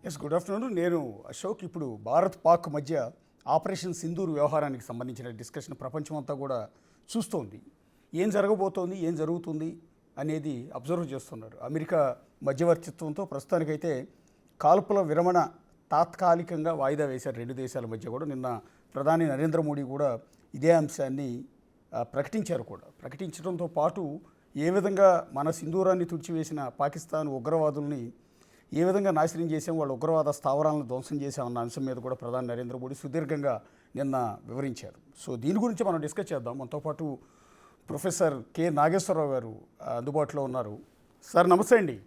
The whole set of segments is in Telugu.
Yes, good afternoon. నేను అశోక్. ఇప్పుడు భారత్ పాక్ మధ్య ఆపరేషన్ సింధూర్ వ్యవహారానికి సంబంధించిన డిస్కషన్ ప్రపంచం అంతా కూడా చూస్తోంది. ఏం జరగబోతోంది, ఏం జరుగుతుంది అనేది అబ్జర్వ్ చేస్తున్నారు. అమెరికా మధ్యవర్తిత్వంతో ప్రస్తుతానికైతే కాల్పుల విరమణ తాత్కాలికంగా వాయిదా వేశారు రెండు దేశాల మధ్య కూడా. నిన్న ప్రధాని నరేంద్ర మోడీ కూడా ఇదే అంశాన్ని ప్రకటించారు కూడా. ప్రకటించడంతో పాటు ఏ విధంగా మన సింధూరాన్ని తుడిచివేసిన పాకిస్తాన్ ఉగ్రవాదుల్ని ఏ విధంగా నాశనం చేసాం, వాళ్ళ ఉగ్రవాద స్థావరాలను ధ్వంసం చేసామన్న అంశం మీద కూడా ప్రధాని నరేంద్ర మోడీ సుదీర్ఘంగా నిన్న వివరించారు. సో దీని గురించి మనం డిస్కస్ చేద్దాం. మనతో పాటు ప్రొఫెసర్ కె నాగేశ్వరరావు గారు అందుబాటులో ఉన్నారు. సార్ నమస్తే అండి.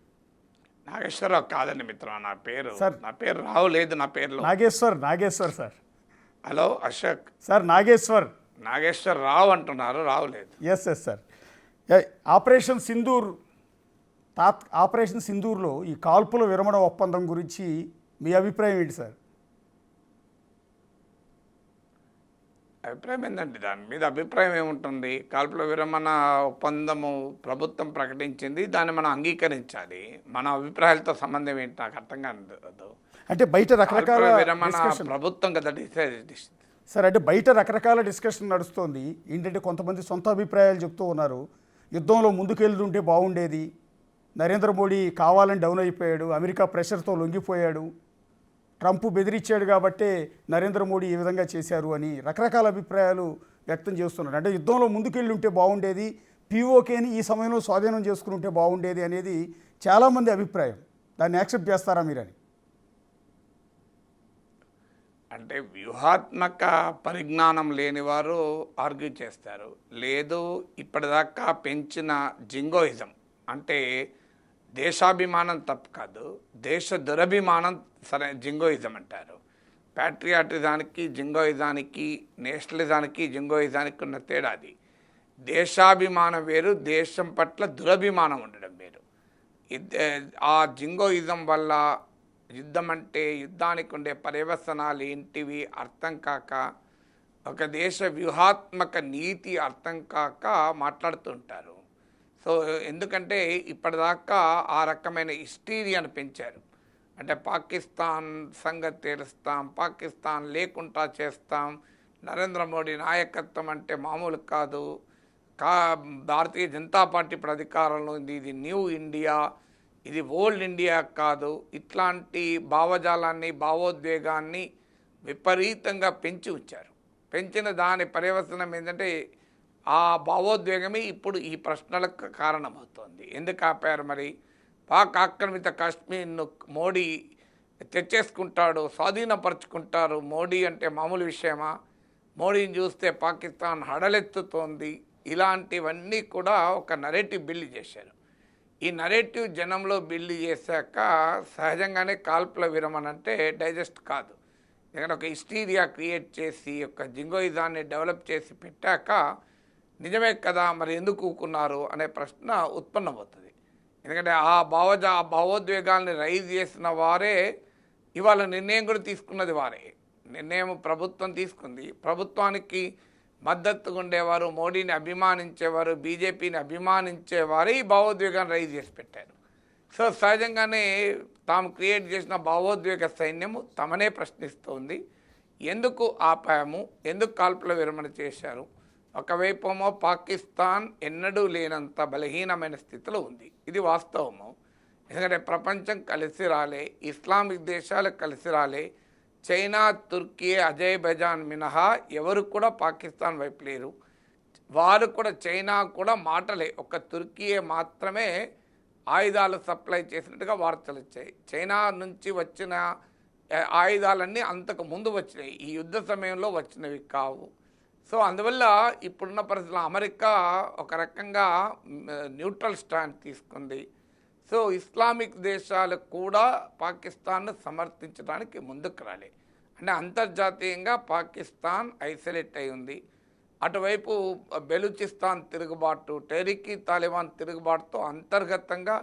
నాగేశ్వరరావు కాదండి మిత్ర, నా పేరు సార్. నా పేరు రావు లేదు, నా పేరులో Nageswar sir. Hello Ashok. Sir Nageswar Rao అంటున్నారు, రావు లేదు. Yes sir. ఆపరేషన్ సింధూర్లో ఈ కాల్పుల విరమణ ఒప్పందం గురించి మీ అభిప్రాయం ఏంటి సార్? అభిప్రాయం ఏంటంటే దాని మీద అభిప్రాయం ఏముంటుంది? కాల్పుల విరమణ ఒప్పందము ప్రభుత్వం ప్రకటించింది, దాన్ని మనం అంగీకరించాలి. మన అభిప్రాయాలతో సంబంధం ఏంటి నాకు అర్థం కాదు. అంటే బయట రకరకాల విరమణ ప్రభుత్వం కదా డిసైడ్. సార్, అంటే బయట రకరకాల డిస్కషన్ నడుస్తోంది. ఏంటంటే కొంతమంది సొంత అభిప్రాయాలు చెప్తూ ఉన్నారు. యుద్ధంలో ముందుకెళ్తుంటే బాగుండేది, నరేంద్ర మోడీ కావాలని డౌన్ అయిపోయాడు, అమెరికా ప్రెషర్తో లొంగిపోయాడు, ట్రంప్ బెదిరించాడు కాబట్టే నరేంద్ర మోడీ ఈ విధంగా చేశారు అని రకరకాల అభిప్రాయాలు వ్యక్తం చేస్తున్నారు. అంటే యుద్ధంలో ముందుకెళ్ళి ఉంటే బాగుండేది, పీఓకేని ఈ సమయంలో స్వాధీనం చేసుకుని ఉంటే బాగుండేది అనేది చాలామంది అభిప్రాయం. దాన్ని యాక్సెప్ట్ చేస్తారా మీరని? అంటే వ్యూహాత్మక పరిజ్ఞానం లేని వారు ఆర్గ్యూ చేస్తారు. లేదు, ఇప్పటిదాకా పెంచిన జింగోయిజం, అంటే దేశాభిమానం తప్పు కాదు, దేశ దురభిమానం సరే జింగోయిజం అంటారు. ప్యాట్రియాటిజానికి జింగోయిజానికి, నేషనలిజానికి జింగోయిజానికి ఉన్న తేడా అది. దేశాభిమానం వేరు, దేశం పట్ల దురభిమానం ఉండడం వేరు. ఆ జింగోయిజం వల్ల యుద్ధం అంటే, యుద్ధానికి ఉండే పర్యవసనాలు ఏంటివి అర్థం కాక, ఒక దేశ వ్యూహాత్మక నీతి అర్థం కాక మాట్లాడుతుంటారు. సో ఎందుకంటే ఇప్పటిదాకా ఆ రకమైన హిస్టీరియాను పెంచారు. అంటే పాకిస్తాన్ సంగతి తెలుస్తాం, పాకిస్తాన్ లేకుండా చేస్తాం, నరేంద్ర మోడీ నాయకత్వం అంటే మామూలు కాదు, భారతీయ జనతా పార్టీ ఇప్పుడు అధికారంలో ఉంది, ఇది న్యూ ఇండియా, ఇది ఓల్డ్ ఇండియా కాదు, ఇట్లాంటి భావజాలాన్ని, భావోద్వేగాన్ని విపరీతంగా పెంచి ఉంచారు. పెంచిన దాని పర్యవసనం ఏంటంటే ఆ భావోద్వేగమే ఇప్పుడు ఈ ప్రశ్నలకు కారణమవుతోంది. ఎందుకు ఆపారు మరి? పాక్ ఆక్రమిత కాశ్మీర్ను మోడీ తెచ్చేసుకుంటాడు, స్వాధీనపరుచుకుంటారు. మోడీ అంటే మామూలు విషయమా? మోడీని చూస్తే పాకిస్తాన్ హడలెత్తుతోంది. ఇలాంటివన్నీ కూడా ఒక నరేటివ్ బిల్డ్ చేశారు. ఈ నరేటివ్ జనంలో బిల్డ్ చేశాక సహజంగానే కాల్పుల విరమణ అంటే డైజెస్ట్ కాదు. ఎందుకంటే ఒక హిస్టీరియా క్రియేట్ చేసి, ఒక జింగోయిజాన్ని డెవలప్ చేసి పెట్టాక నిజమే కదా మరి ఎందుకు ఊకున్నారు అనే ప్రశ్న ఉత్పన్నమవుతుంది. ఎందుకంటే ఆ భావోద్వేగాల్ని రైజ్ చేసిన వారే ఇవాళ నిర్ణయం కూడా తీసుకున్నది వారే. నిర్ణయం ప్రభుత్వం తీసుకుంది. ప్రభుత్వానికి మద్దతుగా ఉండేవారు, మోడీని అభిమానించేవారు, బీజేపీని అభిమానించేవారే ఈ భావోద్వేగాన్ని రైజ్ చేసి పెట్టారు. సో సహజంగానే తాము క్రియేట్ చేసిన భావోద్వేగ సైన్యము తమనే ప్రశ్నిస్తోంది. ఎందుకు ఆపాము, ఎందుకు కాల్పుల విరమణ చేశారు? ఒకవైపేమో పాకిస్తాన్ ఎన్నడూ లేనంత బలహీనమైన స్థితిలో ఉంది, ఇది వాస్తవము. ఎందుకంటే ప్రపంచం కలిసి రాలే, ఇస్లామిక్ దేశాలు కలిసి రాలే, చైనా, తుర్కీ, అజర్బైజాన్ మినహా ఎవరు కూడా పాకిస్తాన్ వైపు లేరు. వారు కూడా, చైనా కూడా మాటలే, ఒక తుర్కీయే మాత్రమే ఆయుధాలు సప్లై చేసినట్టుగా వార్తలు వచ్చాయి. చైనా నుంచి వచ్చిన ఆయుధాలన్నీ అంతకు ముందు వచ్చినాయి, ఈ యుద్ధ సమయంలో వచ్చినవి కావు. సో అందువల్ల ఇప్పుడున్న పరిస్థితుల్లో అమెరికా ఒక రకంగా న్యూట్రల్ స్టాండ్ తీసుకుంది. సో ఇస్లామిక్ దేశాలు కూడా పాకిస్తాన్ను సమర్థించడానికి ముందుకు రాలే. అంటే అంతర్జాతీయంగా పాకిస్తాన్ ఐసోలేట్ అయి ఉంది. అటువైపు బెలూచిస్తాన్ తిరుగుబాటు, టెహ్రీక్ తాలిబాన్ తిరుగుబాటుతో అంతర్గతంగా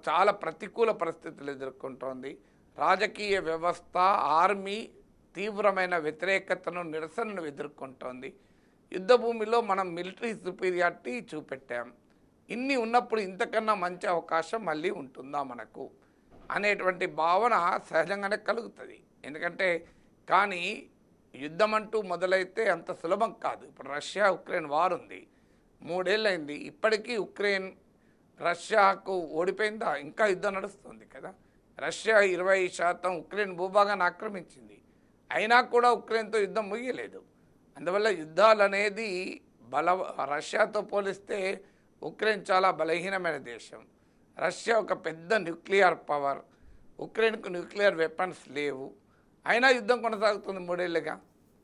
చాలా ప్రతికూల పరిస్థితులు ఎదుర్కొంటోంది. రాజకీయ వ్యవస్థ, ఆర్మీ తీవ్రమైన వ్యతిరేకతను, నిరసనను ఎదుర్కొంటోంది. యుద్ధభూమిలో మనం మిలిటరీ సుపీరియారిటీ చూపెట్టాం. ఇన్ని ఉన్నప్పుడు ఇంతకన్నా మంచి అవకాశం మళ్ళీ ఉంటుందా మనకు? అనేటువంటి భావన సహజంగానే కలుగుతుంది. ఎందుకంటే కానీ యుద్ధం అంటూ మొదలైతే అంత సులభం కాదు. ఇప్పుడు రష్యా ఉక్రెయిన్ వార్ ఉంది, 3 ఏళ్ళైంది, ఇప్పటికీ ఉక్రెయిన్ రష్యాకు ఓడిపోయిందా? ఇంకా యుద్ధం నడుస్తుంది కదా. రష్యా 20% ఉక్రెయిన్ భూభాగాన్ని ఆక్రమించింది, అయినా కూడా ఉక్రెయిన్తో యుద్ధం ముగియలేదు. అందువల్ల యుద్ధాలు అనేది రష్యాతో పోలిస్తే ఉక్రెయిన్ చాలా బలహీనమైన దేశం. రష్యా ఒక పెద్ద న్యూక్లియర్ పవర్, ఉక్రెయిన్కు న్యూక్లియర్ వెపన్స్ లేవు, అయినా యుద్ధం కొనసాగుతుంది 3 ఏళ్ళుగా.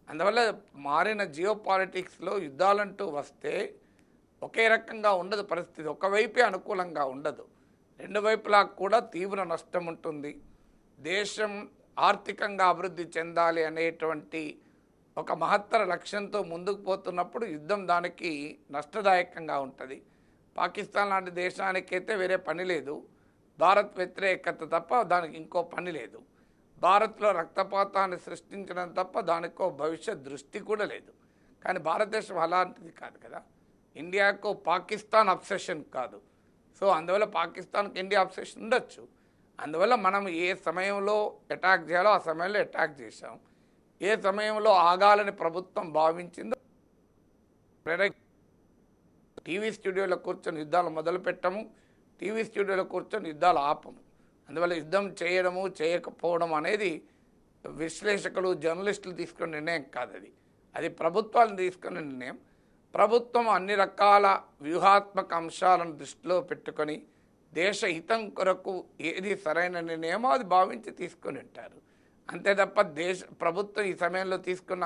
అందువల్ల మారిన జియో పాలిటిక్స్లో యుద్ధాలంటూ వస్తే ఒకే రకంగా ఉండదు పరిస్థితి, ఒకవైపే అనుకూలంగా ఉండదు. 2 వైపులా కూడా తీవ్ర నష్టం ఉంటుంది. దేశం ఆర్థికంగా అభివృద్ధి చెందాలి అనేటువంటి ఒక మహత్తర లక్ష్యంతో ముందుకు పోతున్నప్పుడు యుద్ధం దానికి నష్టదాయకంగా ఉంటుంది. పాకిస్తాన్ లాంటి దేశానికైతే వేరే పని లేదు, భారత్ వ్యతిరేకత తప్ప దానికి ఇంకో పని లేదు. భారత్లో రక్తపాతాన్ని సృష్టించడం తప్ప దానికో భవిష్యత్ దృష్టి కూడా లేదు. కానీ భారతదేశం అలాంటిది కాదు కదా. ఇండియాకు పాకిస్తాన్ అబ్సెషన్ కాదు. సో అందువల్ల పాకిస్తాన్కి ఇండియా అబ్సెషన్ ఉండొచ్చు. అందువల్ల మనం ఏ సమయంలో అటాక్ చేయాలో ఆ సమయంలో అటాక్ చేశాం. ఏ సమయంలో ఆగాలని ప్రభుత్వం భావించిందో టీవీ స్టూడియోలో కూర్చొని యుద్ధాలు మొదలు పెట్టము, టీవీ స్టూడియోలో కూర్చొని యుద్ధాలు ఆపము. అందువల్ల యుద్ధం చేయడము చేయకపోవడం అనేది విశ్లేషకులు జర్నలిస్టులు తీసుకునే నిర్ణయం కాదు, అది ప్రభుత్వాలను తీసుకునే నిర్ణయం. ప్రభుత్వం అన్ని రకాల వ్యూహాత్మక అంశాలను దృష్టిలో పెట్టుకొని దేశ హితం కొరకు ఏది సరైన నిర్ణయమో అది భావించి తీసుకొని ఉంటారు. అంతే తప్ప ప్రభుత్వం ఈ సమయంలో తీసుకున్న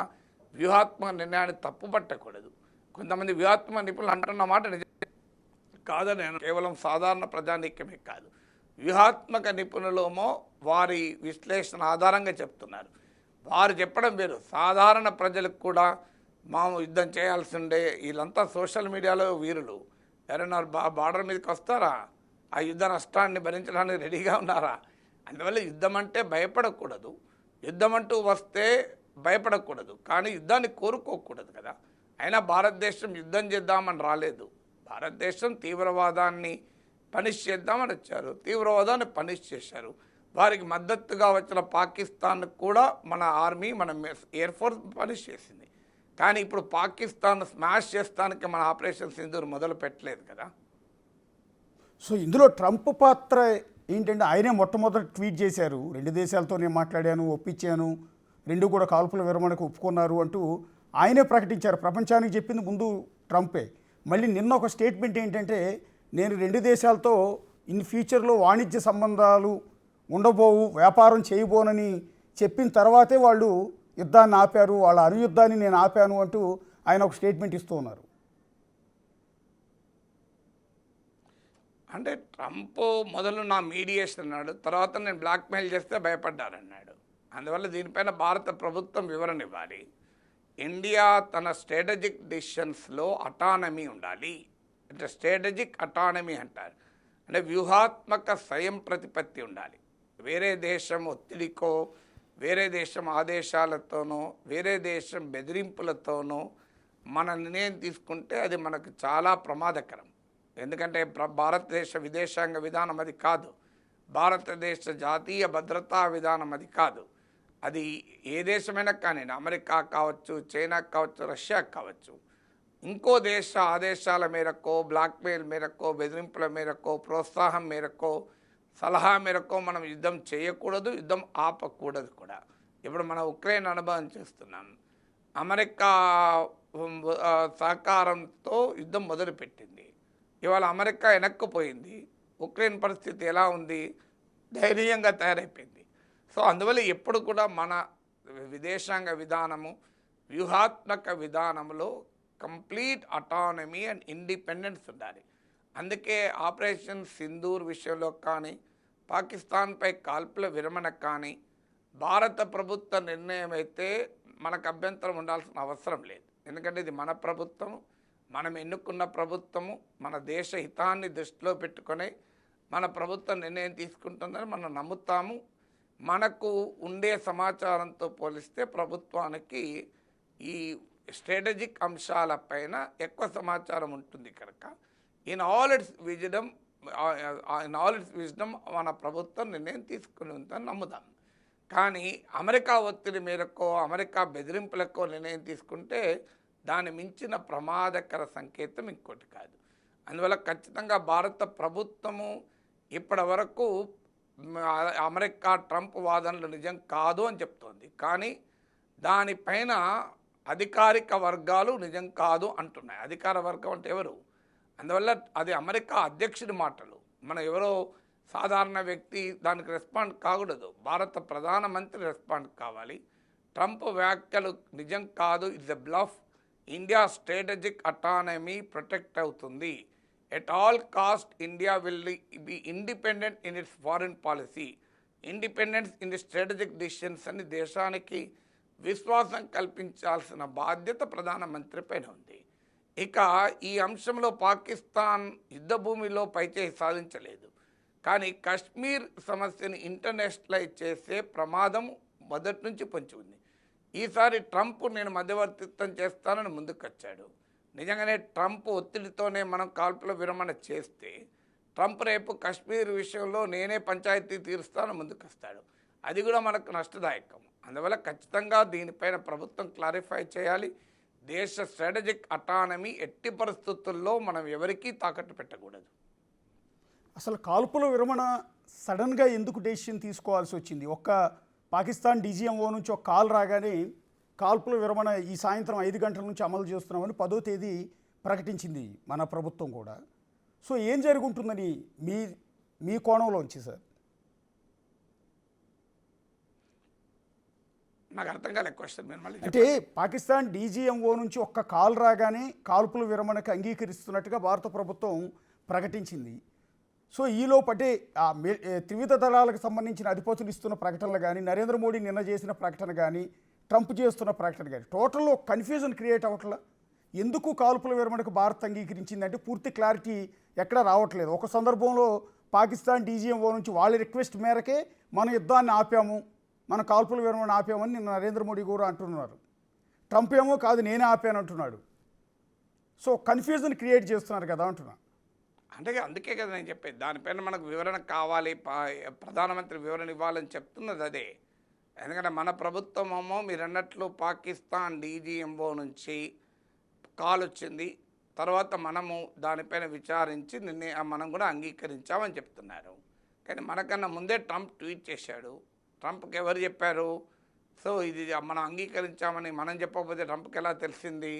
వ్యూహాత్మక నిర్ణయాన్ని తప్పుపట్టకూడదు. కొంతమంది వ్యూహాత్మక నిపుణులు అంటున్న మాట నిజం కాదని, కేవలం సాధారణ ప్రజానీకమే కాదు, వ్యూహాత్మక నిపుణులేమో వారి విశ్లేషణ ఆధారంగా చెప్తున్నారు. వారు చెప్పడం వేరు, సాధారణ ప్రజలకు కూడా మాము యుద్ధం చేయాల్సి ఉండే, వీళ్ళంతా సోషల్ మీడియాలో వీరులు, ఎవరైనా బార్డర్ మీదకి వస్తారా? ఆ యుద్ధ నష్టాన్ని భరించడానికి రెడీగా ఉన్నారా? అందువల్ల యుద్ధం అంటే భయపడకూడదు, యుద్ధం అంటూ వస్తే భయపడకూడదు, కానీ యుద్ధాన్ని కోరుకోకూడదు కదా. అయినా భారతదేశం యుద్ధం చేద్దామని రాలేదు, భారతదేశం తీవ్రవాదాన్ని పనిష్ చేద్దామని వచ్చారు, తీవ్రవాదాన్ని పనిష్ చేశారు. వారికి మద్దతుగా వచ్చిన పాకిస్తాన్ కూడా మన ఆర్మీ మన ఎయిర్ ఫోర్స్ పనిష్ చేసింది. కానీ ఇప్పుడు పాకిస్తాన్ స్మాష్ చేస్తానికి మన ఆపరేషన్ సింధూర్ మొదలు పెట్టలేదు కదా. సో ఇందులో ట్రంప్ పాత్ర ఏంటంటే, ఆయనే మొట్టమొదటి ట్వీట్ చేశారు, 2 దేశాలతో నేను మాట్లాడాను, ఒప్పించాను, 2 కూడా కాల్పుల విరమణకు ఒప్పుకున్నారు అంటూ ఆయనే ప్రకటించారు. ప్రపంచానికి చెప్పింది ముందు ట్రంపే. మళ్ళీ నిన్న ఒక స్టేట్మెంట్ ఏంటంటే, నేను 2 దేశాలతో ఇన్ ఫ్యూచర్లో వాణిజ్య సంబంధాలు ఉండబోవు, వ్యాపారం చేయబోనని చెప్పిన తర్వాతే వాళ్ళు యుద్ధాన్ని ఆపారు, వాళ్ళ అనుయుద్ధాన్ని నేను ఆపాను అంటూ ఆయన ఒక స్టేట్మెంట్ ఇస్తూ ఉన్నారు. అంటే ట్రంప్ మొదలు నా మీడియేషన్ అన్నాడు, తర్వాత నేను బ్లాక్మెయిల్ చేస్తే భయపడ్డారన్నాడు. అందువల్ల దీనిపైన భారత ప్రభుత్వం వివరణ ఇవ్వాలి. ఇండియా తన స్ట్రాటజిక్ డిసిషన్స్లో అటానమీ ఉండాలి. అంటే స్ట్రాటజిక్ అటానమీ అంటారు, అంటే వ్యూహాత్మక స్వయం ప్రతిపత్తి ఉండాలి. వేరే దేశం ఒత్తిడికో, వేరే దేశం ఆదేశాలతోనో, వేరే దేశం బెదిరింపులతోనో మన నిర్ణయం తీసుకుంటే అది మనకు చాలా ప్రమాదకరం. ఎందుకంటే భారతదేశ విదేశాంగ విధానం అది కాదు, భారతదేశ జాతీయ భద్రతా విధానం అది కాదు. అది ఏ దేశమైనా కానీ, అమెరికా కావచ్చు, చైనా కావచ్చు, రష్యా కావచ్చు, ఇంకో దేశ ఆదేశాల మేరకో, బ్లాక్మెయిల్ మేరకో, బెదిరింపుల మేరకో, ప్రోత్సాహం మేరకో, సలహా మేరకో మనం యుద్ధం చేయకూడదు, యుద్ధం ఆపకూడదు కూడా. ఇప్పుడు మనం ఉక్రెయిన్ అనుభవం చేస్తున్నాం. అమెరికా సహకారంతో యుద్ధం మొదలుపెట్టింది, ఇవాళ అమెరికా వెనక్కిపోయింది, ఉక్రెయిన్ పరిస్థితి ఎలా ఉంది? ధైర్యంగా తయారైపోయింది. సో అందువల్ల ఎప్పుడు కూడా మన విదేశాంగ విధానము, వ్యూహాత్మక విధానంలో కంప్లీట్ అటానమీ అండ్ ఇండిపెండెన్స్ ఉండాలి. అందుకే ఆపరేషన్ సింధూర్ విషయంలో కానీ, పాకిస్తాన్పై కాల్పుల విరమణ కానీ భారత ప్రభుత్వ నిర్ణయం అయితే మనకు అభ్యంతరం ఉండాల్సిన అవసరం లేదు. ఎందుకంటే ఇది మన ప్రభుత్వం, మనం ఎన్నుకున్న ప్రభుత్వము, మన దేశ హితాన్ని దృష్టిలో పెట్టుకొని మన ప్రభుత్వం నిర్ణయం తీసుకుంటుందని మనం నమ్ముతాము. మనకు ఉండే సమాచారంతో పోలిస్తే ప్రభుత్వానికి ఈ స్ట్రాటజిక్ అంశాలపైన ఎక్కువ సమాచారం ఉంటుంది కనుక in all it's wisdom in all it's wisdom మన ప్రభుత్వం నిర్ణయం తీసుకుని ఉందని నమ్ముదాం. కానీ అమెరికా ఒత్తిడి మేరకో అమెరికా బెదిరింపులకో నిర్ణయం తీసుకుంటే దాని మించిన ప్రమాదకర సంకేతం ఇంకోటి కాదు. అందువల్ల ఖచ్చితంగా భారత ప్రభుత్వము ఇప్పటి వరకు అమెరికా ట్రంప్ వాదనలు నిజం కాదు అని చెప్తోంది. కానీ దానిపైన అధికారిక వర్గాలు నిజం కాదు అంటున్నాయి. అధికార వర్గం అంటే ఎవరు? అందువల్ల అది అమెరికా అధ్యక్షుడి మాటలు. మనం ఎవరో సాధారణ వ్యక్తి దానికి రెస్పాండ్ కాకూడదు. భారత ప్రధానమంత్రి రెస్పాండ్ కావాలి. ట్రంప్ వ్యాఖ్యలు నిజం కాదు, it's a bluff. India strategic autonomy protect అవుతుంది. At all cost India will be independent in its foreign policy, independence in the strategic decisions అని దేశానికి విశ్వాసం కల్పించాల్సిన బాధ్యత ప్రధానమంత్రి పైన ఉంది. ఇక ఈ అంశంలో పాకిస్తాన్ యుద్ధ భూమిలో పైచేయి సాధించలేదు. కానీ కశ్మీర్ సమస్యని ఇంటర్నేషనలైజ్ చేసే ప్రమాదం మొదటి నుంచి పొంచి ఉంది. ఈసారి ట్రంప్ నేను మధ్యవర్తిత్వం చేస్తానని ముందుకొచ్చాడు. నిజంగానే ట్రంప్ ఒత్తిడితోనే మనం కాల్పుల విరమణ చేస్తే ట్రంప్ రేపు కశ్మీర్ విషయంలో నేనే పంచాయతీ తీరుస్తానని ముందుకొస్తాడు. అది కూడా మనకు నష్టదాయకం. అందువల్ల ఖచ్చితంగా దీనిపైన ప్రభుత్వం క్లారిఫై చేయాలి. దేశ స్ట్రాటజిక్ అటానమీ ఎట్టి పరిస్థితుల్లో మనం ఎవరికీ తాకట్టు పెట్టకూడదు. అసలు కాల్పుల విరమణ సడన్గా ఎందుకు డెసిషన్ తీసుకోవాల్సి వచ్చింది? ఒక్క పాకిస్తాన్ డీజీఎంఓ నుంచి ఒక కాల్ రాగానే కాల్పుల విరమణ ఈ సాయంత్రం 5 గంటల నుంచి అమలు చేస్తున్నామని 10వ తేదీ ప్రకటించింది మన ప్రభుత్వం కూడా. సో ఏం జరుగుతుందని మీ కోణంలోంచి సార్? నాకు అర్థం కాలే క్వశ్చన్. మీరు మళ్ళీ అంటే పాకిస్తాన్ డీజీఎంఓ నుంచి ఒక్క కాల్ రాగానే కాల్పుల విరమణకు అంగీకరిస్తున్నట్టుగా భారత ప్రభుత్వం ప్రకటించింది. సో ఈలోపటే త్రివిధ దళాలకు సంబంధించిన అధిపతులు ఇస్తున్న ప్రకటనలు కానీ, నరేంద్ర మోడీ నిన్న చేసిన ప్రకటన కానీ, ట్రంప్ చేస్తున్న ప్రకటన కానీ టోటల్లో కన్ఫ్యూజన్ క్రియేట్ అవ్వట్లా. ఎందుకు కాల్పుల విరమణకు భారత్ అంగీకరించిందంటే పూర్తి క్లారిటీ ఎక్కడా రావట్లేదు. ఒక సందర్భంలో పాకిస్తాన్ డీజీఎంఓ నుంచి వాళ్ళ రిక్వెస్ట్ మేరకే మన యుద్ధాన్ని ఆపాము, మన కాల్పుల విరమణ ఆపామని నిన్న నరేంద్ర మోడీ కూడా అంటున్నారు. ట్రంప్ ఏమో కాదు నేనే ఆపాను అంటున్నాడు. సో కన్ఫ్యూజన్ క్రియేట్ చేస్తున్నారు కదా అంటున్నా. అంటే అందుకే కదా నేను చెప్పేది, దానిపైన మనకు వివరణ కావాలి, ప్రధానమంత్రి వివరణ ఇవ్వాలని చెప్తున్నది అదే. ఎందుకంటే మన ప్రభుత్వమేమో మీరు అన్నట్లు పాకిస్తాన్ డీజీఎంఓ నుంచి కాల్ వచ్చింది, తర్వాత మనము దానిపైన విచారించి మనం కూడా అంగీకరించామని చెప్తున్నారు. కానీ మనకన్నా ముందే ట్రంప్ ట్వీట్ చేశాడు. ట్రంప్కి ఎవరు చెప్పారు? సో ఇది మనం అంగీకరించామని మనం చెప్పకపోతే ట్రంప్కి ఎలా తెలిసింది?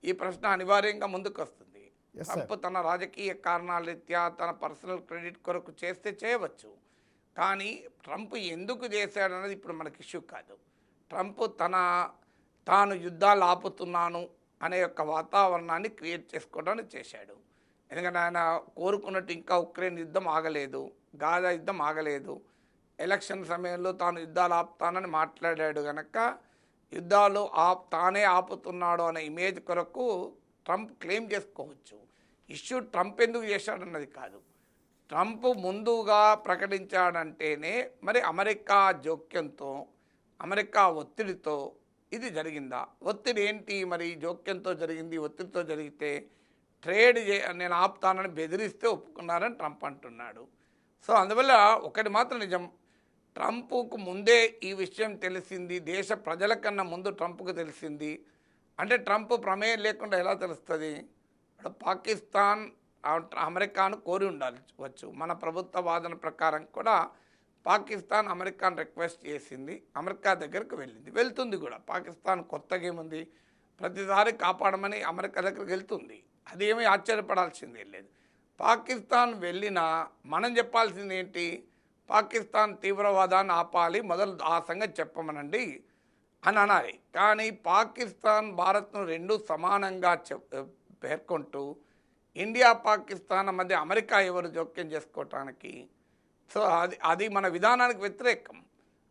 ఈ ప్రశ్న అనివార్యంగా ముందుకు వస్తుంది. ట్రంప్ తన రాజకీయ కారణాల రీత్యా తన పర్సనల్ క్రెడిట్ కొరకు చేస్తే చేయవచ్చు. కానీ ట్రంప్ ఎందుకు చేశాడన్నది ఇప్పుడు మనకి ఇష్యూ కాదు. ట్రంప్ తాను యుద్ధాలు ఆపుతున్నాను అనే యొక్క వాతావరణాన్ని క్రియేట్ చేసుకోవడానికి చేశాడు. ఎందుకంటే ఆయన కోరుకున్నట్టు ఇంకా ఉక్రెయిన్ యుద్ధం ఆగలేదు, గాజా యుద్ధం ఆగలేదు. ఎలక్షన్ సమయంలో తాను యుద్ధాలు ఆపుతానని మాట్లాడాడు కనుక యుద్ధాలు తానే ఆపుతున్నాడు అనే ఇమేజ్ కొరకు ట్రంప్ క్లెయిమ్ చేసుకోవచ్చు. ఇష్యూ ట్రంప్ ఎందుకు చేశాడన్నది కాదు. ట్రంప్ ముందుగా ప్రకటించాడంటేనే మరి అమెరికా జోక్యంతో, అమెరికా ఒత్తిడితో ఇది జరిగిందా? ఒత్తిడి ఏంటి? మరి జోక్యంతో జరిగింది, ఒత్తిడితో జరిగితే ట్రేడ్ నేను ఆపుతానని బెదిరిస్తే ఒప్పుకున్నారని ట్రంప్ అంటున్నాడు. సో అందువల్ల ఒకటి మాత్రం నిజం, ట్రంప్కు ముందే ఈ విషయం తెలిసింది, దేశ ప్రజల కన్నా ముందు ట్రంప్కు తెలిసింది. అంటే ట్రంప్ ప్రమేయం లేకుండా ఎలా తెలుస్తుంది? పాకిస్తాన్ అమెరికాను కోరి ఉండవచ్చు. మన ప్రభుత్వ వాదన ప్రకారం కూడా పాకిస్తాన్ అమెరికాను రిక్వెస్ట్ చేసింది, అమెరికా దగ్గరకు వెళ్తుంది కూడా. పాకిస్తాన్ కొత్తగా ఏముంది, ప్రతిసారి కాపాడమని అమెరికా దగ్గరికి వెళ్తుంది. అదేమీ ఆశ్చర్యపడాల్సిందే లేదు. పాకిస్తాన్ వెళ్ళినా మనం చెప్పాల్సింది ఏంటి? పాకిస్తాన్ తీవ్రవాదాన్ని ఆపాలి, మొదలు ఆ సంగతి చెప్పమనండి అని అనాలి. కానీ పాకిస్తాన్ భారత్ను రెండు సమానంగా పేర్కొంటూ ఇండియా పాకిస్తాన్ మధ్య అమెరికా ఎవరు జోక్యం చేసుకోవటానికి? సో అది మన విధానానికి వ్యతిరేకం.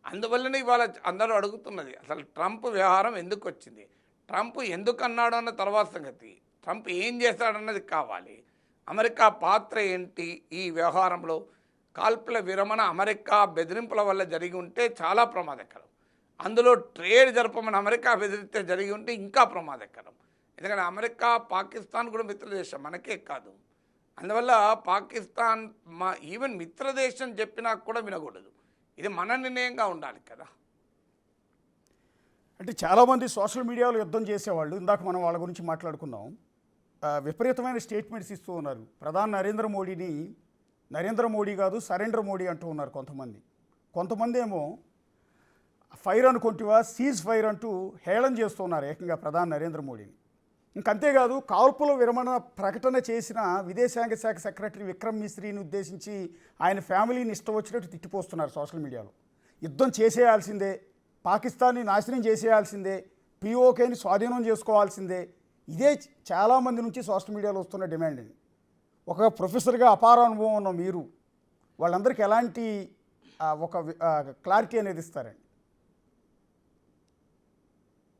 అందువల్లనే ఇవాళ అందరూ అడుగుతున్నది అసలు ట్రంప్ వ్యవహారం ఎందుకు వచ్చింది, ట్రంప్ ఎందుకు అన్నాడు అన్న తర్వాత సంగతి, ట్రంప్ ఏం చేశాడన్నది కావాలి. అమెరికా పాత్ర ఏంటి ఈ వ్యవహారంలో? కాల్పుల విరమణ అమెరికా బెదిరింపుల వల్ల జరిగి ఉంటే చాలా ప్రమాదకరం. అందులో ట్రేడ్ జరపమని అమెరికా బెదిరిస్తే జరిగి ఉంటే ఇంకా ప్రమాదకరం. ఎందుకంటే అమెరికా పాకిస్తాన్ కూడా మిత్ర దేశం, మనకే కాదు. అందువల్ల పాకిస్తాన్ ఈవెన్ మిత్రదేశం చెప్పినా కూడా వినకూడదు. ఇది మన నిర్ణయంగా ఉండాలి కదా. అంటే చాలామంది సోషల్ మీడియాలో యుద్ధం చేసేవాళ్ళు, ఇందాక మనం వాళ్ళ గురించి మాట్లాడుకున్నాం, విపరీతమైన స్టేట్మెంట్స్ ఇస్తూ ఉన్నారు. ప్రధాని నరేంద్ర మోడీ కాదు సరెండర్ మోడీ అంటూ ఉన్నారు కొంతమంది ఏమో ఫైర్ అనుకుంటువా సీజ్ ఫైర్ అంటూ హేళన చేస్తున్నారు ఏకంగా ప్రధాని నరేంద్ర మోడీని. ఇంకంతేకాదు కాల్పుల విరమణ ప్రకటన చేసిన విదేశాంగ శాఖ సెక్రటరీ విక్రమ్ మిస్రీని ఉద్దేశించి ఆయన ఫ్యామిలీని ఇష్టం వచ్చినట్టు తిట్టిపోస్తున్నారు సోషల్ మీడియాలో. యుద్ధం చేసేయాల్సిందే, పాకిస్తాన్ని నాశనం చేసేయాల్సిందే, పిఓకేని స్వాధీనం చేసుకోవాల్సిందే, ఇదే చాలామంది నుంచి సోషల్ మీడియాలో వస్తున్న డిమాండ్ అండి. ఒక ప్రొఫెసర్గా అపార అనుభవం ఉన్న మీరు వాళ్ళందరికీ ఎలాంటి ఒక క్లారిటీ అనేది ఇస్తారండి?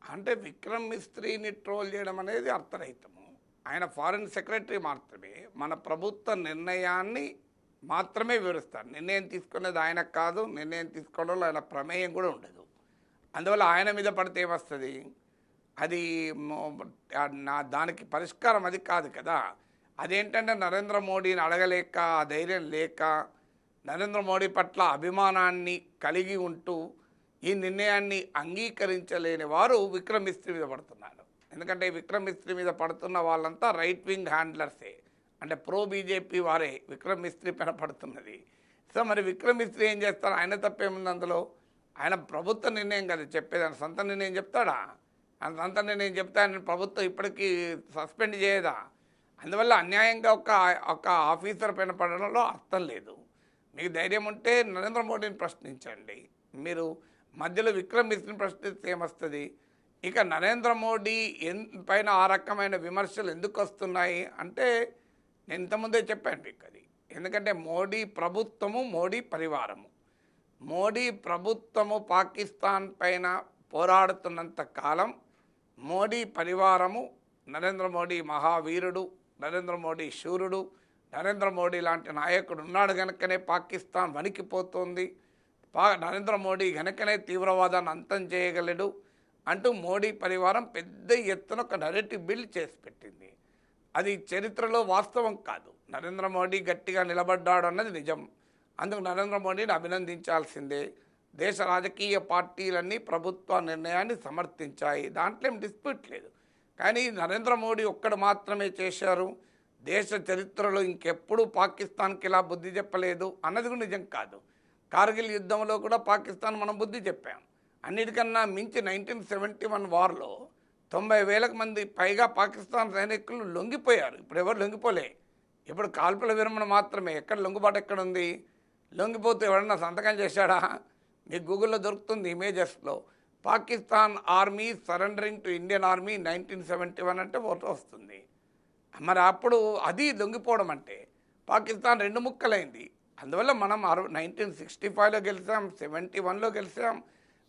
అంటే విక్రమ్ మిస్త్రీని ట్రోల్ చేయడం అనేది అర్థరహితము. ఆయన ఫారిన్ సెక్రటరీ మాత్రమే, మన ప్రభుత్వ నిర్ణయాన్ని మాత్రమే వివరిస్తారు. నిర్ణయం తీసుకునేది ఆయనకు కాదు, నిర్ణయం తీసుకోవడంలో ఆయన ప్రమేయం కూడా ఉండదు. అందువల్ల ఆయన మీద పడితే ఏమొస్తుంది? అది దానికి పరిష్కారం అది కాదు కదా. అదేంటంటే నరేంద్ర మోడీని అడగలేక, ఆ ధైర్యం లేక, నరేంద్ర మోడీ పట్ల అభిమానాన్ని కలిగి ఉంటూ ఈ నిర్ణయాన్ని అంగీకరించలేని వారు విక్రమ్ మిస్త్రీ మీద పడుతున్నారు. ఎందుకంటే విక్రమ్ మిస్త్రీ మీద పడుతున్న వాళ్ళంతా రైట్ వింగ్ హ్యాండ్లర్సే, అంటే ప్రో బీజేపీ వారే విక్రమ్ మిస్త్రీ పైన పడుతున్నది. సో మరి విక్రమ్ మిస్త్రీ ఏం చేస్తారు? ఆయన తప్పేముంది అందులో? ఆయన ప్రభుత్వ నిర్ణయం కదా చెప్పేది, ఆయన సొంత నిర్ణయం చెప్తాడా? ఆయన సొంత నిర్ణయం చెప్తే ఆయన ప్రభుత్వం ఇప్పటికీ సస్పెండ్ చేయదా? అందువల్ల అన్యాయంగా ఒక ఆఫీసర్ పైన పడడంలో అర్థం లేదు. మీకు ధైర్యం ఉంటే నరేంద్ర మోడీని ప్రశ్నించండి. మీరు మధ్యలో విక్రమ్ మిస్త్రీని ప్రశ్నిస్తే ఏమొస్తుంది? ఇక నరేంద్ర మోడీ పైన ఆ రకమైన విమర్శలు ఎందుకు వస్తున్నాయి అంటే నేను ఇంతకుముందే చెప్పాను మీకు అది. ఎందుకంటే మోడీ ప్రభుత్వము, మోడీ పరివారము, మోడీ ప్రభుత్వము పాకిస్తాన్ పైన పోరాడుతున్నంత కాలం మోడీ పరివారము, నరేంద్ర మోడీ మహావీరుడు, నరేంద్ర మోడీ శూరుడు, నరేంద్ర మోడీ లాంటి నాయకుడు ఉన్నాడు కనుకనే పాకిస్తాన్ వణికిపోతుంది, నరేంద్ర మోడీ కనుకనే తీవ్రవాదాన్ని అంతం చేయగలడు అంటూ మోడీ పరివారం పెద్ద ఎత్తున ఒక నెరేటివ్ బిల్డ్ చేసి పెట్టింది. అది చరిత్రలో వాస్తవం కాదు. నరేంద్ర మోడీ గట్టిగా నిలబడ్డాడు అన్నది నిజం. అందుకు నరేంద్ర మోడీని అభినందించాల్సిందే. దేశ రాజకీయ పార్టీలన్నీ ప్రభుత్వ నిర్ణయాన్ని సమర్థించాయి, దాంట్లో ఏం డిస్ప్యూట్ లేదు. కానీ నరేంద్ర మోడీ ఒక్కడు మాత్రమే చేశారు, దేశ చరిత్రలో ఇంకెప్పుడు పాకిస్తాన్కి ఇలా బుద్ధి చెప్పలేదు అన్నది కూడా నిజం కాదు. కార్గిల్ యుద్ధంలో కూడా పాకిస్తాన్ మనం బుద్ధి చెప్పాం. అన్నిటికన్నా మించి 1971 వార్లో 90,000 మంది పైగా పాకిస్తాన్ సైనికులు లొంగిపోయారు. ఇప్పుడు ఎవరు లొంగిపోలే. ఇప్పుడు కాల్పుల విరమణ మాత్రమే. ఎక్కడ లొంగుబాటు ఎక్కడ ఉంది? లొంగిపోతే ఎవరన్నా సంతకం చేశాడా? మీకు గూగుల్లో దొరుకుతుంది ఇమేజెస్లో. Pakistan army surrendering to Indian army 1971 అంటే ఫోటో వస్తుంది. మరి అప్పుడు అది లొంగిపోవడం అంటే పాకిస్తాన్ రెండు ముక్కలైంది. అందువల్ల మనం 1965లో గెలిచాం, 71లో గెలిచాం,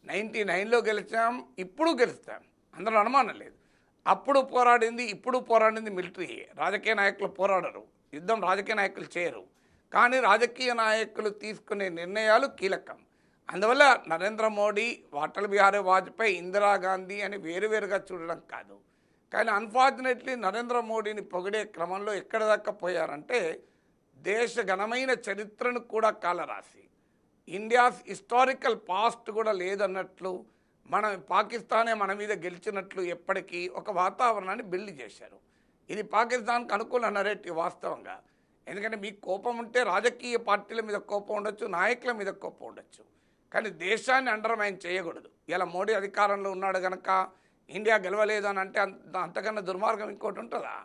99లో గెలిచాం, ఇప్పుడు గెలుస్తాం, అందులో అనుమానం లేదు. అప్పుడు పోరాడింది, ఇప్పుడు పోరాడింది మిలిటరీ. రాజకీయ నాయకులు పోరాడరు, యుద్ధం రాజకీయ నాయకులు చేయరు. కానీ రాజకీయ నాయకులు తీసుకునే నిర్ణయాలు కీలకం. అందువల్ల నరేంద్ర మోడీ, అటల్ బిహారీ వాజ్పేయి, ఇందిరాగాంధీ అని వేరువేరుగా చూడడం కాదు. కానీ అన్ఫార్చునేట్లీ నరేంద్ర మోడీని పొగిడే క్రమంలో ఎక్కడ దాకా పోయారంటే దేశ ఘనమైన చరిత్రను కూడా కాలరాసి, ఇండియాస్ హిస్టారికల్ పాస్ట్ కూడా లేదన్నట్లు, పాకిస్తానే మన మీద గెలిచినట్లు ఎప్పటికీ ఒక వాతావరణాన్ని బిల్డ్ చేశారు. ఇది పాకిస్తాన్కి అనుకూల నరేటివ్ వాస్తవంగా. ఎందుకంటే మీకు కోపం ఉంటే రాజకీయ పార్టీల మీద కోపం ఉండొచ్చు, నాయకుల మీద కోపం ఉండొచ్చు, కానీ దేశాన్ని అండర్మైన్ చేయకూడదు. ఇలా మోడీ అధికారంలో ఉన్నాడు కనుక ఇండియా గెలవలేదు అని అంటే అంతకన్నా దుర్మార్గం ఇంకోటి ఉంటుందా?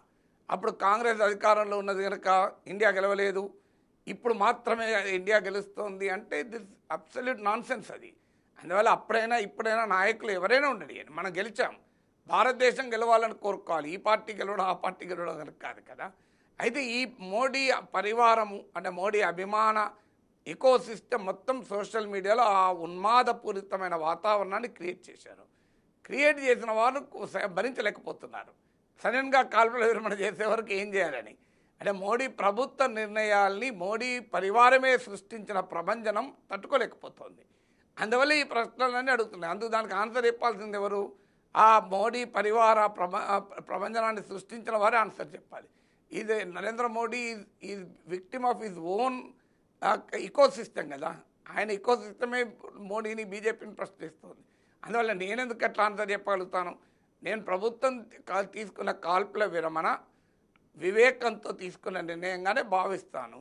అప్పుడు కాంగ్రెస్ అధికారంలో ఉన్నది కనుక ఇండియా గెలవలేదు, ఇప్పుడు మాత్రమే ఇండియా గెలుస్తోంది అంటే దిస్ అబ్సల్యూట్ నాన్సెన్స్ అది. అందువల్ల అప్పుడైనా ఇప్పుడైనా నాయకులు ఎవరైనా ఉండడి, మనం గెలిచాం, భారతదేశం గెలవాలని కోరుకోవాలి. ఈ పార్టీ గెలవడం ఆ పార్టీ గెలవడం కనుక కాదు కదా. అయితే ఈ మోడీ పరివారము అంటే మోడీ అభిమాన ఎకో సిస్టమ్ మొత్తం సోషల్ మీడియాలో ఆ ఉన్మాదపూరితమైన వాతావరణాన్ని క్రియేట్ చేశారు. క్రియేట్ చేసిన వారు భరించలేకపోతున్నారు. సడన్గా కాల్పుల విరమణ చేసే వరకు ఏం చేయాలని అంటే మోడీ ప్రభుత్వ నిర్ణయాల్ని మోడీ పరివారమే సృష్టించిన ప్రభంజనం తట్టుకోలేకపోతుంది. అందువల్ల ఈ ప్రశ్నలన్నీ అడుగుతున్నాయి. అందుకు దానికి ఆన్సర్ చెప్పాల్సింది ఎవరు? ఆ మోడీ పరివార ప్రభంజనాన్ని సృష్టించిన వారే ఆన్సర్ చెప్పాలి. ఇది Narendra Modi is victim of his own eco system కదా. ఆయన ఇకో సిస్టమే మోడీని బీజేపీని ప్రశ్నిస్తుంది. అందువల్ల నేనెందుకు ఎట్లా ఆన్సర్ చెప్పగలుగుతాను? నేను ప్రభుత్వం తీసుకున్న కాల్పుల విరమణ వివేకంతో తీసుకున్న నిర్ణయంగానే భావిస్తాను.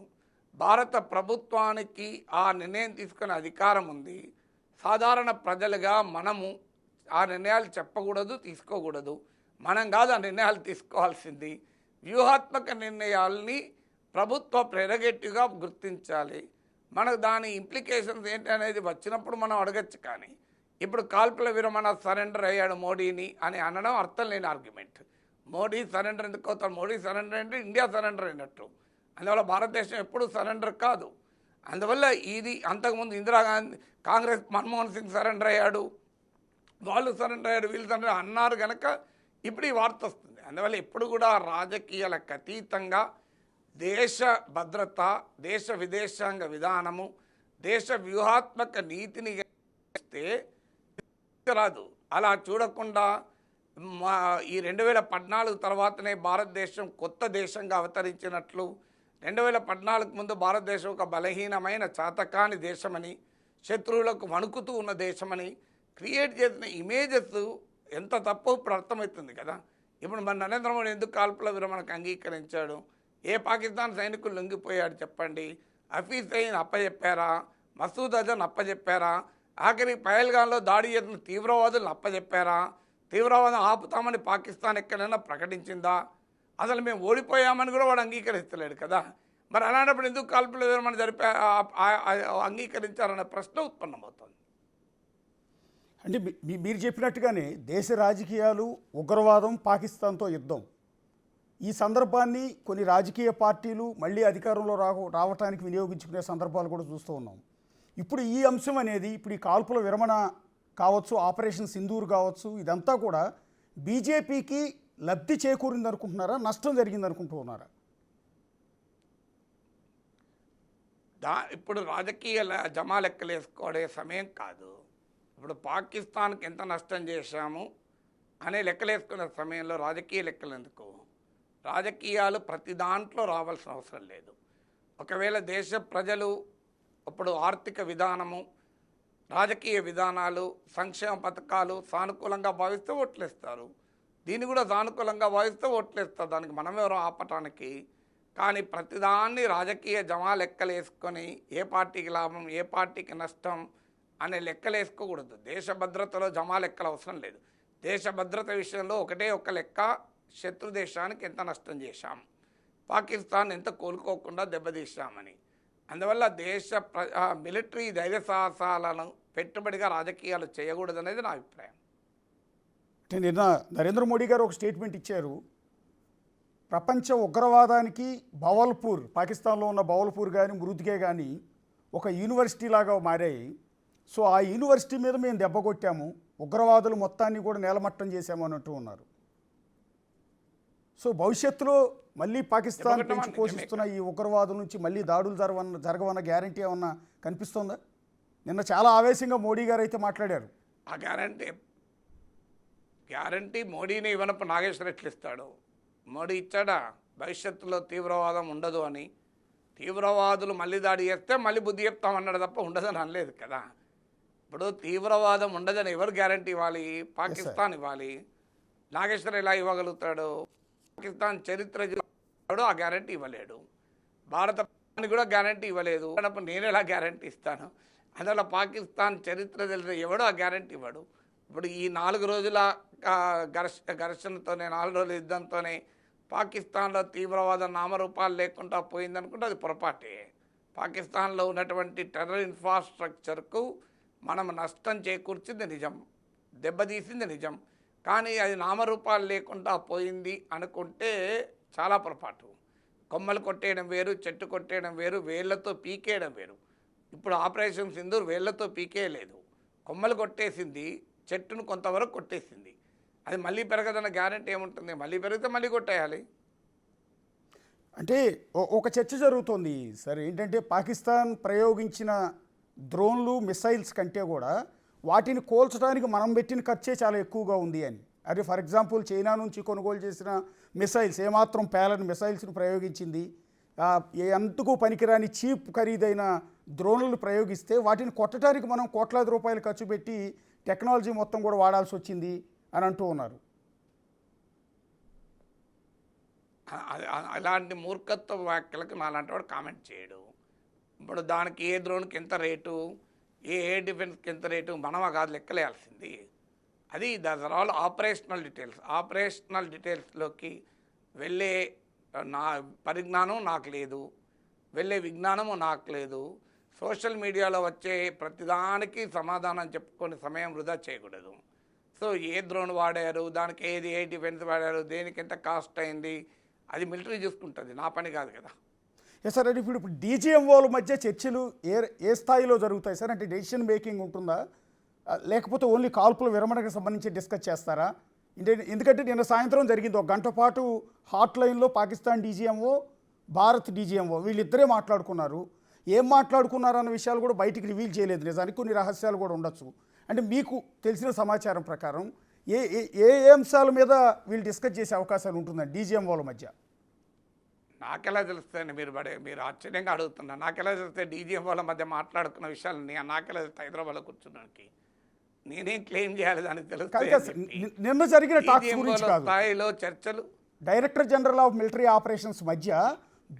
భారత ప్రభుత్వానికి ఆ నిర్ణయం తీసుకునే అధికారం ఉంది. సాధారణ ప్రజలుగా మనము ఆ నిర్ణయాలు చెప్పకూడదు, తీసుకోకూడదు. మనం కాదు ఆ నిర్ణయాలు తీసుకోవాల్సింది. వ్యూహాత్మక నిర్ణయాల్ని ప్రభుత్వ ప్రెరగేటివ్గా గుర్తించాలి. మనకు దాని ఇంప్లికేషన్స్ ఏంటి అనేది వచ్చినప్పుడు మనం అడగచ్చు. కానీ ఇప్పుడు కాల్పుల విరమణ సరెండర్ అయ్యాడు మోడీని అని అనడం అర్థం లేని ఆర్గ్యుమెంట్. మోడీ సరెండర్ ఎందుకు అవుతాడు? మోడీ సరెండర్ అంటే ఇండియా సరెండర్ అయినట్టు. అందువల్ల భారతదేశం ఎప్పుడూ సరెండర్ కాదు. అందువల్ల ఇది అంతకుముందు ఇందిరాగాంధీ, కాంగ్రెస్, మన్మోహన్ సింగ్ సరెండర్ అయ్యాడు, వాళ్ళు సరెండర్ అయ్యాడు, వీళ్ళు సరెండర్ అన్నారు కనుక ఇప్పుడు ఈ వార్త వస్తుంది. అందువల్ల ఎప్పుడు కూడా రాజకీయాలకు అతీతంగా దేశ భద్రత, దేశ విదేశాంగ విధానము, దేశ వ్యూహాత్మక నీతిని చేస్తే రాదు. అలా చూడకుండా ఈ 2014 తర్వాతనే భారతదేశం కొత్త దేశంగా అవతరించినట్లు, 2014 ముందు భారతదేశం ఒక బలహీనమైన చాతకాని దేశమని, శత్రువులకు వణుకుతూ ఉన్న దేశమని క్రియేట్ చేసిన ఇమేజెస్ ఎంత తప్పు ఇప్పుడు అర్థమవుతుంది కదా. ఇప్పుడు మన నరేంద్ర మోడీ ఎందుకు కాల్పుల విరమణకు అంగీకరించాడు? ఏ పాకిస్తాన్ సైనికులు లొంగిపోయాడు చెప్పండి? హఫీజ్ సయీద్ అప్పచెప్పారా? మసూద్ అజర్ని అప్పచెప్పారా? ఆఖరి పహల్గాన్లో దాడి చేసిన తీవ్రవాదులను అప్పచెప్పారా? తీవ్రవాదం ఆపుతామని పాకిస్తాన్ ఎక్కడైనా ప్రకటించిందా? అసలు మేము ఓడిపోయామని కూడా వాడు అంగీకరిస్తలేడు కదా. మరి అలాంటప్పుడు ఎందుకు కాల్పుల విరమణ అంగీకరించారనే ప్రశ్న ఉత్పన్నమవుతుంది. అంటే మీరు చెప్పినట్టుగానే దేశ రాజకీయాలు, ఉగ్రవాదం, పాకిస్తాన్తో యుద్ధం, ఈ సందర్భాన్ని కొన్ని రాజకీయ పార్టీలు మళ్ళీ అధికారంలో రావటానికి వినియోగించుకునే సందర్భాలు కూడా చూస్తూ ఉన్నాం. ఇప్పుడు ఈ అంశం అనేది, ఇప్పుడు ఈ కాల్పుల విరమణ కావచ్చు, ఆపరేషన్ సింధూర్ కావచ్చు, ఇదంతా కూడా బీజేపీకి లబ్ధి చేకూరింది అనుకుంటున్నారా, నష్టం జరిగింది అనుకుంటూ ఉన్నారా? ఇప్పుడు రాజకీయ జమా లెక్కలు వేసుకోవడే సమయం కాదు. ఇప్పుడు పాకిస్తాన్కి ఎంత నష్టం చేశాము అనే లెక్కలు వేసుకునే సమయంలో రాజకీయ లెక్కలు ఎందుకు? రాజకీయాలు ప్రతి దాంట్లో రావాల్సిన అవసరం లేదు. ఒకవేళ దేశ ప్రజలు ఇప్పుడు ఆర్థిక విధానము, రాజకీయ విధానాలు, సంక్షేమ పథకాలు సానుకూలంగా భావిస్తే ఓట్లేస్తారు. దీన్ని కూడా సానుకూలంగా భావిస్తే ఓట్లేస్తారు. దానికి మనమెవరో ఆపటానికి. కానీ ప్రతిదాన్ని రాజకీయ జమా లెక్కలు వేసుకొని ఏ పార్టీకి లాభం, ఏ పార్టీకి నష్టం అనే లెక్కలు వేసుకోకూడదు. దేశ భద్రతలో జమా లెక్కలు అవసరం లేదు. దేశ భద్రత విషయంలో ఒకటే ఒక లెక్క, శత్రు దేశానికి ఎంత నష్టం చేశాం, పాకిస్తాన్ ఎంత కోలుకోకుండా దెబ్బతీశామని. అందువల్ల దేశ మిలిటరీ ధైర్య సాహసాలను పెట్టుబడిగా రాజకీయాలు చేయకూడదనేది నా అభిప్రాయం. అంటే నిన్న నరేంద్ర మోడీ గారు ఒక స్టేట్మెంట్ ఇచ్చారు. ప్రపంచ ఉగ్రవాదానికి బవల్పూర్, పాకిస్తాన్లో ఉన్న బవల్పూర్ కానీ మృతికే కానీ ఒక యూనివర్సిటీ లాగా మారాయి. సో ఆ యూనివర్సిటీ మీద మేము దెబ్బ కొట్టాము, ఉగ్రవాదులు మొత్తాన్ని కూడా నేలమట్టం చేశాము అన్నట్టు ఉన్నారు. సో భవిష్యత్తులో మళ్ళీ పాకిస్తాన్ పెంచి పోషిస్తున్న ఈ ఉగ్రవాదుల నుంచి మళ్ళీ దాడులు జరగవన్న గ్యారంటీ ఏమన్నా కనిపిస్తుందా? నిన్న చాలా ఆవేశంగా మోడీ గారు అయితే మాట్లాడారు. ఆ గ్యారంటీ మోడీని ఇవ్వనప్పుడు నాగేశ్వర ఎట్లా ఇస్తాడు? మోడీ ఇచ్చాడా భవిష్యత్తులో తీవ్రవాదం ఉండదు అని? తీవ్రవాదులు మళ్ళీ దాడి చేస్తే మళ్ళీ బుద్ధి చెప్తామన్నాడు తప్ప ఉండదని అనలేదు కదా. ఇప్పుడు తీవ్రవాదం ఉండదని ఎవరు గ్యారంటీ ఇవ్వాలి? పాకిస్తాన్ ఇవ్వాలి. నాగేశ్వర ఎలా ఇవ్వగలుగుతాడు? పాకిస్తాన్ చరిత్ర ఆ గ్యారంటీ ఇవ్వలేడు. భారత కూడా గ్యారంటీ ఇవ్వలేదు. అప్పుడు నేను ఎలా గ్యారంటీ ఇస్తాను? అందువల్ల పాకిస్తాన్ చరిత్ర తెలిసిన ఎవడో ఆ గ్యారంటీ ఇవ్వడు. ఇప్పుడు ఈ 4 రోజుల ఘర్షణతోనే, 4 రోజుల యుద్ధంతోనే పాకిస్తాన్లో తీవ్రవాద నామరూపాలు లేకుండా పోయిందనుకుంటే అది పొరపాటే. పాకిస్తాన్లో ఉన్నటువంటి టెర్రర్ ఇన్ఫ్రాస్ట్రక్చర్కు మనం నష్టం చేకూర్చింది నిజం, దెబ్బతీసింది నిజం. కానీ అది నామరూపాలు లేకుండా పోయింది అనుకుంటే చాలా పొరపాటు. కొమ్మలు కొట్టేయడం వేరు, చెట్టు కొట్టేయడం వేరు, వేళ్లతో పీకేయడం వేరు. ఇప్పుడు ఆపరేషన్ సింధూర్ వేళ్లతో పీకేయలేదు, కొమ్మలు కొట్టేసింది, చెట్టును కొంతవరకు కొట్టేసింది. అది మళ్ళీ పెరగదన్న గ్యారెంటీ ఏముంటుంది? మళ్ళీ పెరిగితే మళ్ళీ కొట్టేయాలి. అంటే ఒక చర్చ జరుగుతోంది సార్, ఏంటంటే పాకిస్తాన్ ప్రయోగించిన డ్రోన్లు, మిసైల్స్ కంటే కూడా వాటిని కోల్చడానికి మనం పెట్టిన ఖర్చే చాలా ఎక్కువగా ఉంది అని. అది ఫర్ ఎగ్జాంపుల్ చైనా నుంచి కొనుగోలు చేసిన మిసైల్స్ ఏమాత్రం పేలని మిసైల్స్ను ప్రయోగించింది, ఎంతకు పనికిరాని చీప్ ఖరీదైన డ్రోన్లను ప్రయోగిస్తే వాటిని కొట్టడానికి మనం కోట్లాది రూపాయలు ఖర్చు పెట్టి టెక్నాలజీ మొత్తం కూడా వాడాల్సి వచ్చింది అని అంటూ ఉన్నారు. అలాంటి మూర్ఖత్వ వ్యాఖ్యలకు నాలాంటి వాడు కామెంట్ చేయడు. ఇప్పుడు దానికి ఏ డ్రోన్కి ఎంత రేటు, ఏ డిఫెన్స్కి ఎంత రేటు మనమా కాదు లెక్కలేయాల్సింది. అది that are all operational details. Operational డీటెయిల్స్లోకి వెళ్ళే నా పరిజ్ఞానం నాకు లేదు, వెళ్ళే విజ్ఞానము నాకు లేదు. సోషల్ మీడియాలో వచ్చే ప్రతిదానికి సమాధానం చెప్పుకొని సమయం వృధా చేయకూడదు. సో ఏ డ్రోన్ వాడారు, దానికి ఏ డిఫెన్స్ వాడారు, దేనికి ఎంత కాస్ట్ అయింది, అది మిలిటరీ చూసుకుంటుంది, నా పని కాదు కదా. ఎస్ సార్, అంటే ఇప్పుడు డీజీఎంఓల మధ్య చర్చలు ఏ స్థాయిలో జరుగుతాయి సార్? అంటే డెసిషన్ మేకింగ్ ఉంటుందా, లేకపోతే ఓన్లీ కాల్పుల విరమణకు సంబంధించి డిస్కస్ చేస్తారా? ఎందుకంటే నిన్న సాయంత్రం జరిగింది, ఒక గంట పాటు హాట్ లైన్లో పాకిస్తాన్ డీజీఎంఓ, భారత్ డీజీఎంఓ వీళ్ళిద్దరే మాట్లాడుకున్నారు. ఏం మాట్లాడుకున్నారు అన్న విషయాలు కూడా బయటికి రివీల్ చేయలేదు. నిజానికి కొన్ని రహస్యాలు కూడా ఉండొచ్చు. అంటే మీకు తెలిసిన సమాచారం ప్రకారం ఏ ఏ అంశాల మీద వీళ్ళు డిస్కస్ చేసే అవకాశాలు ఉంటుందండి డీజీఎంఓల మధ్య? నాకెలా తెలుస్తాయండి? మీరు ఆశ్చర్యంగా అడుగుతున్నారు. నాకెలా తెలుస్తే డీజీఎం వాళ్ళ మధ్య మాట్లాడుకున్న విషయాలు నాకెలా తెలుస్తాయి? హైదరాబాద్లో కూర్చున్నానికి నేనేం క్లెయిమ్ చేయాలి దానికి తెలుస్తాయి? నిన్న జరిగిన టాక్స్ గురించి కాదు, స్థాయిలో చర్చలు director general of military operations మధ్య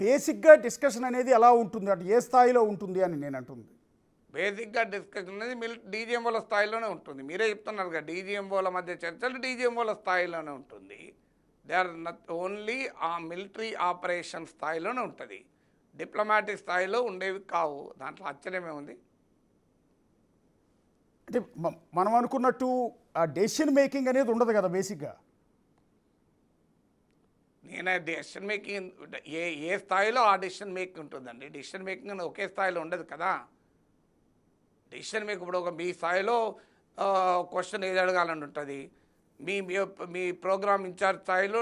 బేసిక్గా డిస్కషన్ అనేది ఎలా ఉంటుంది, అంటే ఏ స్థాయిలో ఉంటుంది అని నేను అంటుంది. బేసిక్గా డిస్కషన్ అనేది డీజీఎంఓల స్థాయిలోనే ఉంటుంది. మీరే చెప్తున్నారు కదా, డీజీఎంఓల మధ్య చర్చలు డీజీఎంఓల స్థాయిలోనే ఉంటుంది. దే ఆర్ ఓన్లీ ఆ మిలిటరీ ఆపరేషన్ స్థాయిలోనే ఉంటుంది, డిప్లొమాటిక్ స్థాయిలో ఉండేవి కావు. దాంట్లో ఆశ్చర్యమే ఉంది. అంటే మనం అనుకున్నట్టు ఆ డెసిషన్ మేకింగ్ అనేది ఉండదు కదా బేసిక్గా. నేను డెసిషన్ మేకింగ్ ఏ స్థాయిలో ఆ డెసిషన్ మేకింగ్ ఉంటుందండి. డెసిషన్ మేకింగ్ ఒకే స్థాయిలో ఉండదు కదా. డెసిషన్ మేకింగ్ ఇప్పుడు మీ స్థాయిలో క్వశ్చన్ ఏది అడగాలని ఉంటుంది, మీ ప్రోగ్రామ్ ఇన్ఛార్జ్ స్థాయిలో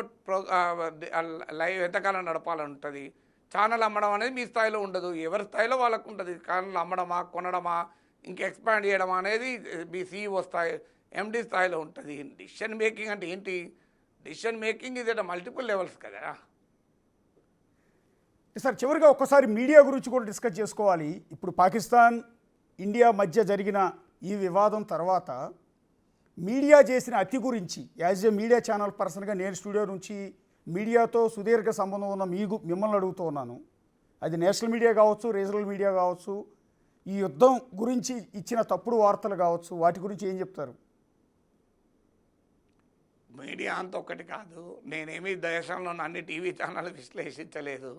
లైవ్ ఎంతకాలం నడపాలని ఉంటుంది. ఛానల్ అమ్మడం అనేది మీ స్థాయిలో ఉండదు, ఎవరి స్థాయిలో వాళ్ళకు ఉంటుంది. ఛానల్ అమ్మడమా, కొనడమా, ఇంకా ఎక్స్పాండ్ చేయడమా అనేది మీ సిఇఓ స్థాయి, ఎండి స్థాయిలో ఉంటుంది. డెసిషన్ మేకింగ్ అంటే ఏంటి? డెసిషన్ మేకింగ్ ఇది మల్టిపుల్ లెవెల్స్ కదా. సార్ చివరిగా ఒక్కసారి మీడియా గురించి కూడా డిస్కస్ చేసుకోవాలి. ఇప్పుడు పాకిస్తాన్ ఇండియా మధ్య జరిగిన ఈ వివాదం తర్వాత మీడియా చేసిన అతి గురించి యాజ్ ఏ మీడియా ఛానల్ పర్సన్గా నేను స్టూడియో నుంచి మీడియాతో సుదీర్ఘ సంబంధం ఉన్న మిమ్మల్ని అడుగుతూ ఉన్నాను. అది నేషనల్ మీడియా కావచ్చు, రీజనల్ మీడియా కావచ్చు, ఈ యుద్ధం గురించి ఇచ్చిన తప్పుడు వార్తలు కావచ్చు, వాటి గురించి ఏం చెప్తారు? మీడియా అంత ఒక్కటి కాదు. నేనేమి దేశంలో అన్ని టీవీ ఛానల్ విశ్లేషించలేదు.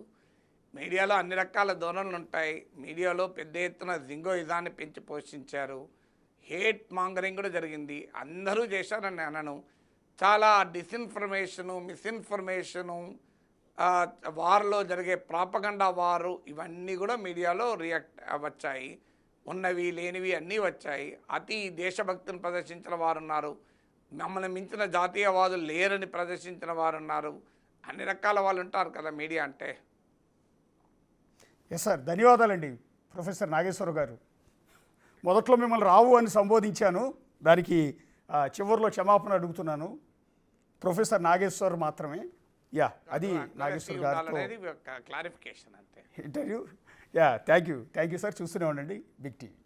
మీడియాలో అన్ని రకాల ధోరణులు ఉంటాయి. మీడియాలో పెద్ద ఎత్తున జింగోయిజాన్ని పెంచి పోషించారు. హేట్ మాంగరింగ్ కూడా జరిగింది. అందరూ చేశారని అనను. చాలా డిస్ఇన్ఫర్మేషను, మిస్ఇన్ఫర్మేషను, వార్లో జరిగే ప్రాపగండా వారు, ఇవన్నీ కూడా మీడియాలో రియాక్ట్ వచ్చాయి. ఉన్నవి లేనివి అన్నీ వచ్చాయి. అతి దేశభక్తిని ప్రదర్శించిన వారు ఉన్నారు, మమ్మల్ని మించిన జాతీయవాదులు లేరని ప్రదర్శించిన వారు ఉన్నారు. అన్ని రకాల వాళ్ళు ఉంటారు కదా మీడియా అంటే. ఎస్ సార్, ధన్యవాదాలండి ప్రొఫెసర్ నాగేశ్వరరావు గారు. మొదట్లో మిమ్మల్ని రావు అని సంబోధించాను, దానికి చివరిలో క్షమాపణ అడుగుతున్నాను. ప్రొఫెసర్ నాగేశ్వర్ మాత్రమే. యా, అది నాగేశ్వర్ గారు క్లారిఫికేషన్ అంతే. Interview. Yeah, thank you sir. చూస్తూనే ఉండండి బిగ్ టీవీ.